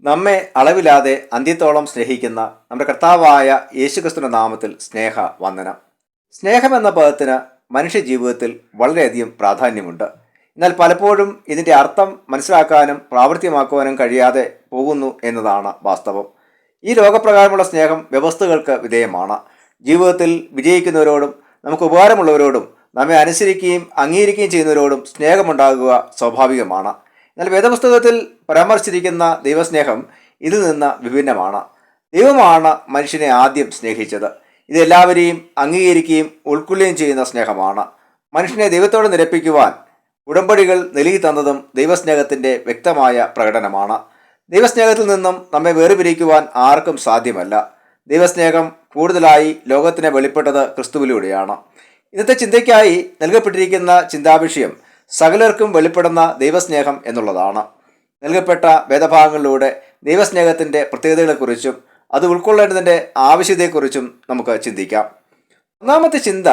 നമ്മെ അളവില്ലാതെ അന്ത്യത്തോളം സ്നേഹിക്കുന്ന നമ്മുടെ കർത്താവായ യേശുക്രിസ്തുവിന്റെ നാമത്തിൽ സ്നേഹ വന്ദനം. സ്നേഹം എന്ന പദത്തിന് മനുഷ്യ ജീവിതത്തിൽ വളരെയധികം പ്രാധാന്യമുണ്ട്. എന്നാൽ പലപ്പോഴും ഇതിൻ്റെ അർത്ഥം മനസ്സിലാക്കാനും പ്രാവർത്തികമാക്കുവാനും കഴിയാതെ പോകുന്നു എന്നതാണ് വാസ്തവം. ഈ ലോകപ്രകാരമുള്ള സ്നേഹം വ്യവസ്ഥകൾക്ക് വിധേയമാണ്. ജീവിതത്തിൽ വിജയിക്കുന്നവരോടും നമുക്ക് ഉപകാരമുള്ളവരോടും നമ്മെ അനുസരിക്കുകയും അംഗീകരിക്കുകയും ചെയ്യുന്നവരോടും സ്നേഹമുണ്ടാകുക സ്വാഭാവികമാണ്. എന്നാൽ വേദപുസ്തകത്തിൽ പരാമർശിച്ചിരിക്കുന്ന ദൈവസ്നേഹം ഇതിൽ നിന്ന് വിഭിന്നമാണ്. ദൈവമാണ് മനുഷ്യനെ ആദ്യം സ്നേഹിച്ചത്. ഇത് എല്ലാവരെയും അംഗീകരിക്കുകയും ഉൾക്കൊള്ളുകയും ചെയ്യുന്ന സ്നേഹമാണ്. മനുഷ്യനെ ദൈവത്തോട് നിരപ്പിക്കുവാൻ ഉടമ്പടികൾ നൽകി തന്നതും ദൈവസ്നേഹത്തിൻ്റെ വ്യക്തമായ പ്രകടനമാണ്. ദൈവസ്നേഹത്തിൽ നിന്നും നമ്മെ വേർപിരിക്കുവാൻ ആർക്കും സാധ്യമല്ല. ദൈവസ്നേഹം കൂടുതലായി ലോകത്തിന് വെളിപ്പെട്ടത് ക്രിസ്തുവിലൂടെയാണ്. ഇന്നത്തെ ചിന്തയ്ക്കായി നൽകപ്പെട്ടിരിക്കുന്ന ചിന്താവിഷയം സകലർക്കും വെളിപ്പെടുന്ന ദൈവസ്നേഹം എന്നുള്ളതാണ്. നൽകപ്പെട്ട വേദഭാഗങ്ങളിലൂടെ ദൈവസ്നേഹത്തിൻ്റെ പ്രത്യേകതകളെക്കുറിച്ചും അത് ഉൾക്കൊള്ളേണ്ടതിൻ്റെ ആവശ്യതയെക്കുറിച്ചും നമുക്ക് ചിന്തിക്കാം. ഒന്നാമത്തെ ചിന്ത,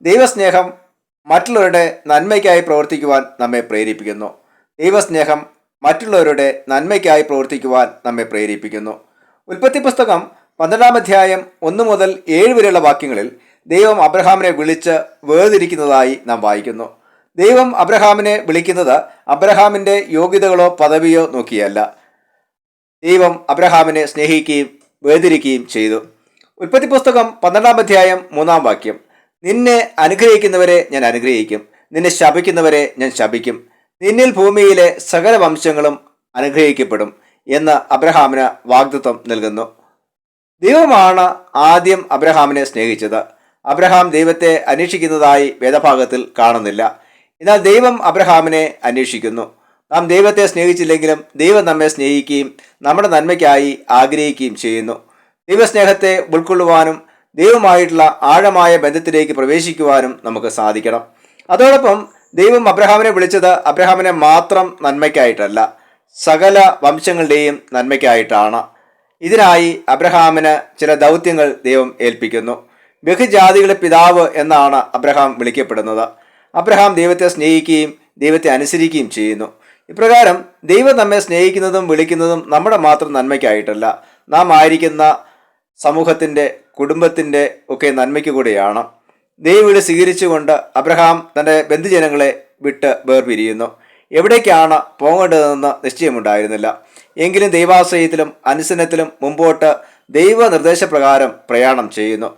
ദൈവസ്നേഹം മറ്റുള്ളവരുടെ നന്മയ്ക്കായി പ്രവർത്തിക്കുവാൻ നമ്മെ പ്രേരിപ്പിക്കുന്നു. ദൈവസ്നേഹം മറ്റുള്ളവരുടെ നന്മയ്ക്കായി പ്രവർത്തിക്കുവാൻ നമ്മെ പ്രേരിപ്പിക്കുന്നു. ഉൽപ്പത്തി പുസ്തകം 12-ാം അധ്യായം 1 മുതൽ 7 വരെയുള്ള വാക്യങ്ങളിൽ ദൈവം അബ്രഹാമിനെ വിളിച്ച് വേർതിരിക്കുന്നതായി നാം വായിക്കുന്നു. ദൈവം അബ്രഹാമിനെ വിളിക്കുന്നത് അബ്രഹാമിൻ്റെ യോഗ്യതകളോ പദവിയോ നോക്കിയല്ല. ദൈവം അബ്രഹാമിനെ സ്നേഹിക്കുകയും വേർതിരിക്കുകയും ചെയ്തു. ഉൽപ്പത്തി പുസ്തകം 12-ാം അധ്യായം 3-ാം വാക്യം, നിന്നെ അനുഗ്രഹിക്കുന്നവരെ ഞാൻ അനുഗ്രഹിക്കും, നിന്നെ ശപിക്കുന്നവരെ ഞാൻ ശപിക്കും, നിന്നിൽ ഭൂമിയിലെ സകല വംശങ്ങളും അനുഗ്രഹിക്കപ്പെടും എന്ന് അബ്രഹാമിന് വാഗ്ദത്തം നൽകുന്നു. ദൈവമാണ് ആദ്യം അബ്രഹാമിനെ സ്നേഹിച്ചത്. അബ്രഹാം ദൈവത്തെ അന്വേഷിക്കുന്നതായി വേദഭാഗത്തിൽ കാണുന്നില്ല. എന്നാൽ ദൈവം അബ്രഹാമിനെ അന്വേഷിക്കുന്നു. നാം ദൈവത്തെ സ്നേഹിച്ചില്ലെങ്കിലും ദൈവം നമ്മെ സ്നേഹിക്കുകയും നമ്മുടെ നന്മയ്ക്കായി ആഗ്രഹിക്കുകയും ചെയ്യുന്നു. ദൈവസ്നേഹത്തെ ഉൾക്കൊള്ളുവാനും ദൈവമായിട്ടുള്ള ആഴമായ ബന്ധത്തിലേക്ക് പ്രവേശിക്കുവാനും നമുക്ക് സാധിക്കണം. അതോടൊപ്പം ദൈവം അബ്രഹാമിനെ വിളിച്ചത് അബ്രഹാമിനെ മാത്രം നന്മയ്ക്കായിട്ടല്ല, സകല വംശങ്ങളുടെയും നന്മയ്ക്കായിട്ടാണ്. ഇതിനായി അബ്രഹാമിന് ചില ദൗത്യങ്ങൾ ദൈവം ഏൽപ്പിക്കുന്നു. ബഹുജാതികളുടെ പിതാവ് എന്നാണ് അബ്രഹാം വിളിക്കപ്പെടുന്നത്. അബ്രഹാം ദൈവത്തെ സ്നേഹിക്കുകയും ദൈവത്തെ അനുസരിക്കുകയും ചെയ്യുന്നു. ഇപ്രകാരം ദൈവം നമ്മെ സ്നേഹിക്കുന്നതും വിളിക്കുന്നതും നമ്മുടെ മാത്രം നന്മയ്ക്കായിട്ടല്ല, നാം ആയിരിക്കുന്ന സമൂഹത്തിൻ്റെ, കുടുംബത്തിൻ്റെ ഒക്കെ നന്മയ്ക്ക് കൂടെയാണ്. ദൈവവിളി സ്വീകരിച്ചുകൊണ്ട് അബ്രഹാം തൻ്റെ ബന്ധുജനങ്ങളെ വിട്ട് വേർപിരിയുന്നു. എവിടേക്കാണ് പോകേണ്ടതെന്ന് നിശ്ചയമുണ്ടായിരുന്നില്ല. എങ്കിലും ദൈവാശ്രയത്തിലും അനുസരണത്തിലും മുമ്പോട്ട് ദൈവ നിർദ്ദേശപ്രകാരം പ്രയാണം ചെയ്യുന്നു.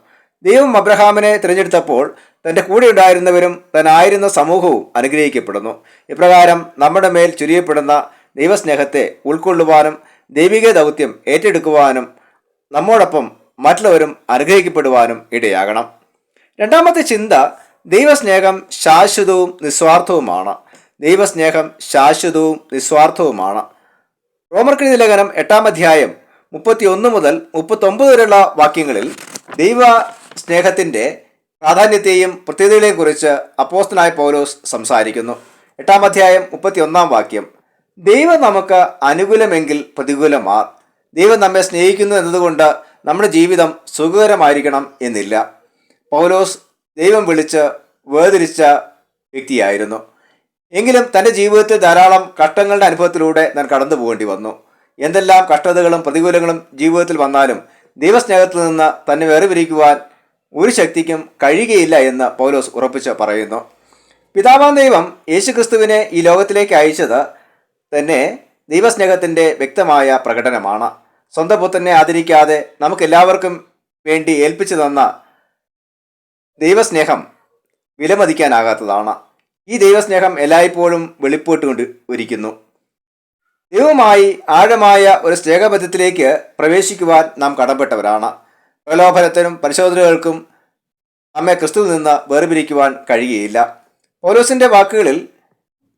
ദൈവം അബ്രഹാമിനെ തിരഞ്ഞെടുത്തപ്പോൾ തൻ്റെ കൂടെ ഉണ്ടായിരുന്നവരും താനായിരുന്ന സമൂഹവും അനുഗ്രഹിക്കപ്പെടുന്നു. ഇപ്രകാരം നമ്മുടെ മേൽ ചുരിയപ്പെടുന്ന ദൈവസ്നേഹത്തെ ഉൾക്കൊള്ളുവാനും ദൈവിക ദൗത്യം ഏറ്റെടുക്കുവാനും നമ്മോടൊപ്പം മറ്റുള്ളവരും അനുഗ്രഹിക്കപ്പെടുവാനും ഇടയാകണം. രണ്ടാമത്തെ ചിന്ത, ദൈവസ്നേഹം ശാശ്വതവും നിസ്വാർത്ഥവുമാണ്. ദൈവസ്നേഹം ശാശ്വതവും നിസ്വാർത്ഥവുമാണ്. റോമർക്കെഴുതിയ ലേഖനം 8-ാം അധ്യായം 31 മുതൽ 39 വരെയുള്ള വാക്യങ്ങളിൽ ദൈവ സ്നേഹത്തിൻ്റെ പ്രാധാന്യത്തെയും പ്രത്യേകതകളെയും കുറിച്ച് അപ്പോസ്തലനായ പൗലോസ് സംസാരിക്കുന്നു. 8-ാം അധ്യായം 31-ാം വാക്യം, ദൈവം നമുക്ക് അനുകൂലമെങ്കിൽ പ്രതികൂലമാർ. ദൈവം നമ്മെ സ്നേഹിക്കുന്നു എന്നതുകൊണ്ട് നമ്മുടെ ജീവിതം സുഖകരമായിരിക്കണം എന്നില്ല. പൗലോസ് ദൈവം വിളിച്ച് വേർതിരിച്ച വ്യക്തിയായിരുന്നു. എങ്കിലും തൻ്റെ ജീവിതത്തിൽ ധാരാളം കഷ്ടങ്ങളുടെ അനുഭവത്തിലൂടെ താൻ കടന്നു പോകേണ്ടി വന്നു. എന്തെല്ലാം കഷ്ടതകളും പ്രതികൂലങ്ങളും ജീവിതത്തിൽ വന്നാലും ദൈവസ്നേഹത്തിൽ നിന്ന് തന്നെ വേർപിരിക്കുവാൻ ഒരു ശക്തിക്കും കഴിയുകയില്ല എന്ന് പൗലോസ് ഉറപ്പിച്ച് പറയുന്നു. പിതാവാം ദൈവം യേശുക്രിസ്തുവിനെ ഈ ലോകത്തിലേക്ക് അയച്ചത് തന്നെ ദൈവസ്നേഹത്തിൻ്റെ വ്യക്തമായ പ്രകടനമാണ്. സ്വന്തം പുത്രനെ ആദരിക്കാതെ നമുക്കെല്ലാവർക്കും വേണ്ടി ഏൽപ്പിച്ചു തന്ന ദൈവസ്നേഹം വിലമതിക്കാനാകാത്തതാണ്. ഈ ദൈവസ്നേഹം എല്ലായ്പ്പോഴും വെളിപ്പെട്ടുകൊണ്ട് ഇരിക്കുന്നു. ദൈവവുമായി ആഴമായ ഒരു സ്നേഹബന്ധത്തിലേക്ക് പ്രവേശിക്കുവാൻ നാം കടപ്പെട്ടവരാണ്. പ്രലോഭനത്തിനും പരിശോധനകൾക്കും നമ്മെ ക്രിസ്തുവിൽ നിന്ന് വേർപിരിക്കുവാൻ കഴിയുകയില്ല. പൗലോസിൻ്റെ വാക്കുകളിൽ,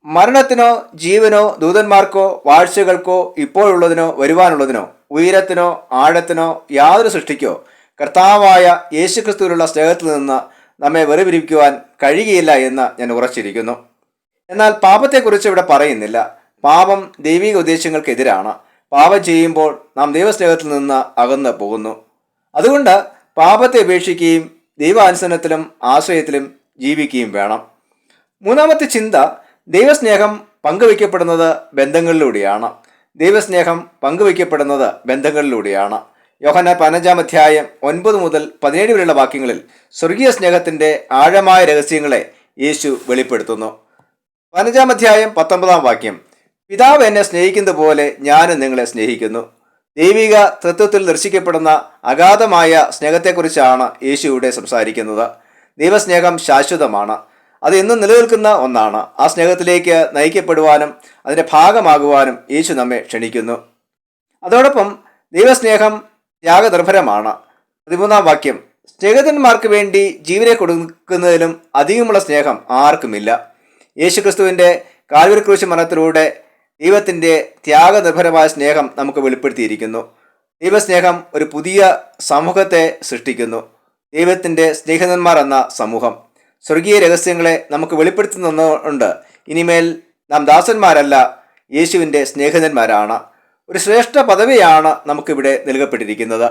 മരണത്തിനോ ജീവനോ ദൂതന്മാർക്കോ വാഴ്ചകൾക്കോ ഇപ്പോഴുള്ളതിനോ വരുവാനുള്ളതിനോ ഉയരത്തിനോ ആഴത്തിനോ യാതൊരു സൃഷ്ടിക്കോ കർത്താവായ യേശുക്രിസ്തുവിലുള്ള സ്നേഹത്തിൽ നിന്ന് നമ്മെ വേർപിരിക്കുവാൻ കഴിയുകയില്ല എന്ന് ഞാൻ ഉറച്ചിരിക്കുന്നു. എന്നാൽ പാപത്തെക്കുറിച്ച് ഇവിടെ പറയുന്നില്ല. പാപം ദൈവിക ഉദ്ദേശങ്ങൾക്കെതിരാണ്. പാപം ചെയ്യുമ്പോൾ നാം ദൈവസ്നേഹത്തിൽ നിന്ന് അകന്നു പോകുന്നു. അതുകൊണ്ട് പാപത്തെ ഉപേക്ഷിക്കുകയും ദൈവാനുസരണത്തിലും ആശ്രയത്തിലും ജീവിക്കുകയും വേണം. മൂന്നാമത്തെ ചിന്ത, ദൈവസ്നേഹം പങ്കുവയ്ക്കപ്പെടുന്നത് ബന്ധങ്ങളിലൂടെയാണ്. ദൈവസ്നേഹം പങ്കുവയ്ക്കപ്പെടുന്നത് ബന്ധങ്ങളിലൂടെയാണ്. യോഹന്നാൻ 15 അധ്യായം 9 മുതൽ 17 വരെയുള്ള വാക്യങ്ങളിൽ സ്വർഗീയ സ്നേഹത്തിന്റെ ആഴമായ രഹസ്യങ്ങളെ യേശു വെളിപ്പെടുത്തുന്നു. 15 അധ്യായം 19 വാക്യം, പിതാവ് എന്നെ സ്നേഹിക്കുന്നത് പോലെ ഞാനും നിങ്ങളെ സ്നേഹിക്കുന്നു. ദൈവിക തത്വത്തിൽ ദർശിക്കപ്പെടുന്ന അഗാധമായ സ്നേഹത്തെക്കുറിച്ചാണ് യേശു ഇവിടെ സംസാരിക്കുന്നത്. ദൈവസ്നേഹം ശാശ്വതമാണ്. അത് എന്നും നിലനിൽക്കുന്ന ഒന്നാണ്. ആ സ്നേഹത്തിലേക്ക് നയിക്കപ്പെടുവാനും അതിൻ്റെ ഭാഗമാകുവാനും യേശു നമ്മെ ക്ഷണിക്കുന്നു. അതോടൊപ്പം ദൈവസ്നേഹം ത്യാഗനിർഭരമാണ്. 13 വാക്യം, സ്നേഹിതന്മാർക്ക് വേണ്ടി ജീവനെ കൊടുക്കുന്നതിലും അധികമുള്ള സ്നേഹം ആർക്കുമില്ല. യേശുക്രിസ്തുവിൻ്റെ കാൽവരി ക്രൂശ് മരണത്തിലൂടെ ദൈവത്തിൻ്റെ ത്യാഗനിർഭരമായ സ്നേഹം നമുക്ക് വെളിപ്പെടുത്തിയിരിക്കുന്നു. ദൈവസ്നേഹം ഒരു പുതിയ സമൂഹത്തെ സൃഷ്ടിക്കുന്നു. ദൈവത്തിൻ്റെ സ്നേഹിതന്മാർ എന്ന സമൂഹം സ്വർഗീയ രഹസ്യങ്ങളെ നമുക്ക് വെളിപ്പെടുത്തുന്നുണ്ട്. ഇനിമേൽ നാം ദാസന്മാരല്ല, യേശുവിൻ്റെ സ്നേഹിതന്മാരാണ്. ഒരു ശ്രേഷ്ഠ പദവിയാണ് നമുക്കിവിടെ നൽകപ്പെട്ടിരിക്കുന്നത്.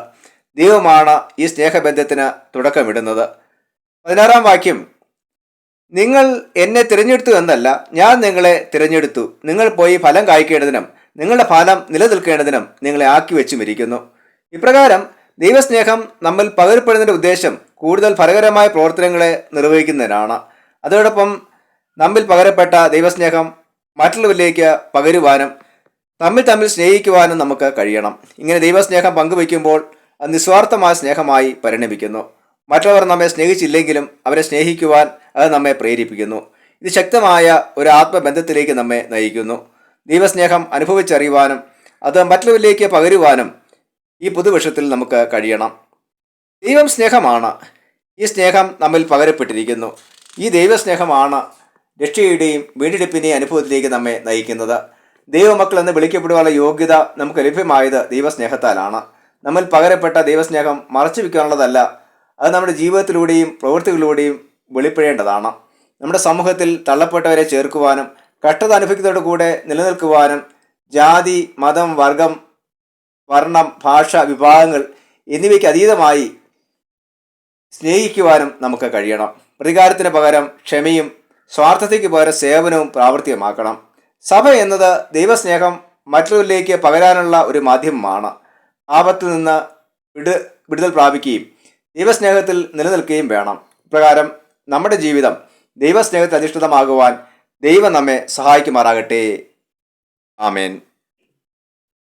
ദൈവമാണ് ഈ സ്നേഹബന്ധത്തിന് തുടക്കമിടുന്നത്. 16 വാക്യം, നിങ്ങൾ എന്നെ തിരഞ്ഞെടുത്തു എന്നല്ല, ഞാൻ നിങ്ങളെ തിരഞ്ഞെടുത്തു, നിങ്ങൾ പോയി ഫലം കായ്ക്കേണ്ടതിനും നിങ്ങളുടെ ഫലം നിലനിൽക്കേണ്ടതിനും നിങ്ങളെ ആക്കി വെച്ചുമിരിക്കുന്നു. ഇപ്രകാരം ദൈവസ്നേഹം നമ്മിൽ പകരപ്പെടുന്നതിൻ്റെ ഉദ്ദേശം കൂടുതൽ ഫലകരമായ പ്രവർത്തനങ്ങളെ നിർവഹിക്കുന്നതിനാണ്. അതോടൊപ്പം നമ്മിൽ പകരപ്പെട്ട ദൈവസ്നേഹം മറ്റുള്ളവരിലേക്ക് പകരുവാനും തമ്മിൽ സ്നേഹിക്കുവാനും നമുക്ക് കഴിയണം. ഇങ്ങനെ ദൈവസ്നേഹം പങ്കുവയ്ക്കുമ്പോൾ അത് നിസ്വാർത്ഥമായ സ്നേഹമായി പരിണമിക്കുന്നു. മറ്റുള്ളവർ നമ്മെ സ്നേഹിച്ചില്ലെങ്കിലും അവരെ സ്നേഹിക്കുവാൻ അത് നമ്മെ പ്രേരിപ്പിക്കുന്നു. ഇത് ശക്തമായ ഒരു ആത്മബന്ധത്തിലേക്ക് നമ്മെ നയിക്കുന്നു. ദൈവസ്നേഹം അനുഭവിച്ചറിയുവാനും അത് മറ്റുള്ളവരിലേക്ക് പകരുവാനും ഈ പുതുവർഷത്തിൽ നമുക്ക് കഴിയണം. ദൈവം സ്നേഹമാണ്. ഈ സ്നേഹം നമ്മിൽ പകരപ്പെട്ടിരിക്കുന്നു. ഈ ദൈവസ്നേഹമാണ് രക്ഷയുടെയും വീണ്ടെടുപ്പിൻ്റെയും അനുഭവത്തിലേക്ക് നമ്മെ നയിക്കുന്നത്. ദൈവമക്കൾ എന്ന് വിളിക്കപ്പെടുവാനുള്ള യോഗ്യത നമുക്ക് ലഭ്യമായത് ദൈവസ്നേഹത്താലാണ്. നമ്മിൽ പകരപ്പെട്ട ദൈവസ്നേഹം മറച്ചു വയ്ക്കാനുള്ളതല്ല. അത് നമ്മുടെ ജീവിതത്തിലൂടെയും പ്രവൃത്തികളിലൂടെയും വെളിപ്പെടേണ്ടതാണ്. നമ്മുടെ സമൂഹത്തിൽ തള്ളപ്പെട്ടവരെ ചേർക്കുവാനും കഷ്ടത അനുഭവിക്കുന്നതോടു കൂടെ നിലനിൽക്കുവാനും ജാതി, മതം, വർഗം, വർണ്ണം, ഭാഷ, വിഭാഗങ്ങൾ എന്നിവയ്ക്ക് അതീതമായി സ്നേഹിക്കുവാനും നമുക്ക് കഴിയണം. പ്രതികാരത്തിന് പകരം ക്ഷമയും സ്വാർത്ഥതയ്ക്ക് പകരം സേവനവും പ്രാവർത്തികമാക്കണം. സഭ എന്നത് ദൈവസ്നേഹം മറ്റുള്ളവരിലേക്ക് പകരാനുള്ള ഒരു മാധ്യമമാണ്. ആപത്തിൽ നിന്ന് വിടുതൽ പ്രാപിക്കുകയും ദൈവസ്നേഹത്തിൽ നിലനിൽക്കുകയും വേണം. ഇപ്രകാരം നമ്മുടെ ജീവിതം ദൈവസ്നേഹത്തിൽ അധിഷ്ഠിതമാകുവാൻ ദൈവം നമ്മെ സഹായിക്കുമാറാകട്ടെ. ആമേൻ.